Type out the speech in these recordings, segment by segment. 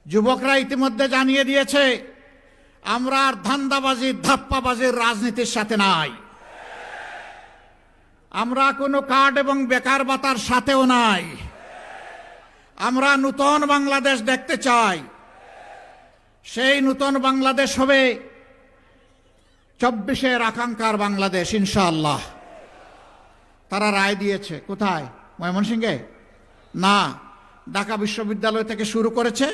যুবকরা ইতিমধ্যে জানিয়ে দিয়েছে আমরা আর ধান্দাবাজি ধাপ্পাবাজির রাজনীতির সাথে নাই, আমরা কোনো কার্ড এবং বেকার ভাতার সাথেও নাই। আমরা নূতন বাংলাদেশ দেখতে চাই। সেই নূতন বাংলাদেশ হবে 24-এর আকাঙ্ক্ষার বাংলাদেশ ইনশাআল্লাহ। তারা রায় দিয়েছে কোথায়? ময়মনসিংহে না, ঢাকা বিশ্ববিদ্যালয় থেকে শুরু করেছে,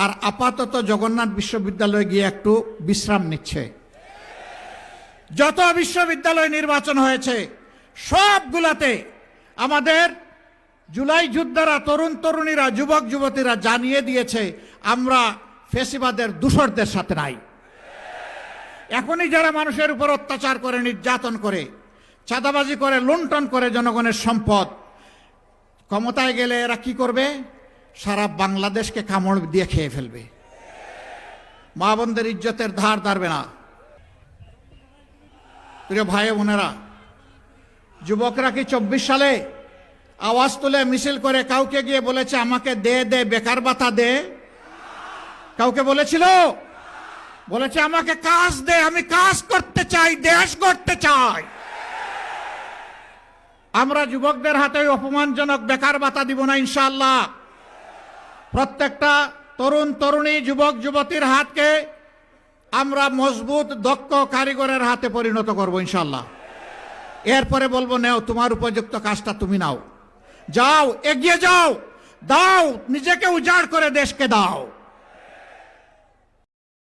আর আপাতত জগন্নাথ বিশ্ববিদ্যালয়ে গিয়ে একটু বিশ্রাম নিচ্ছে। যত বিশ্ববিদ্যালয় নির্বাচন হয়েছে সবগুলাতে আমাদের জুলাই যোদ্ধারা, তরুণ তরুণীরা, যুবক যুবতীরা জানিয়ে দিয়েছে আমরা ফ্যাসিবাদের দূষরদের সাথে নাই। এখনই যারা মানুষের উপর অত্যাচার করে, নির্যাতন করে, চাঁদাবাজি করে, লুণ্ঠন করে জনগণের সম্পদ, ক্ষমতায় গেলে এরা কি করবে? সারা বাংলাদেশকে কামড় দিয়ে খেয়ে ফেলবে। মা বোনদের ইজ্জতের ধার ধারবে না। প্রিয় ভাই বোনেরা, যুবকরা কি 24 সালে আওয়াজ তুলে মিছিল করে কাউকে গিয়ে বলেছে আমাকে দে দে বেকার ভাতা দে? কাউকে বলেছিল? বলেছে আমাকে কাজ দে, আমি কাজ করতে চাই, দেশ গড়তে চাই। আমরা যুবকদের হাতে অপমানজনক বেকার ভাতা দিব না ইনশাআল্লাহ। প্রত্যেকটা তরুণ তরুণী, যুবক যুবতীর হাতকে আমরা মজবুত দক্ষ কারিগরের হাতে পরিণত করব ইনশাআল্লাহ। এরপরে বলবো নেও, তোমার উপযুক্ত কাজটা তুমি নাও, যাও, এগিয়ে যাও, দাও, নিজেকে উজাড় করে দেশকে দাও।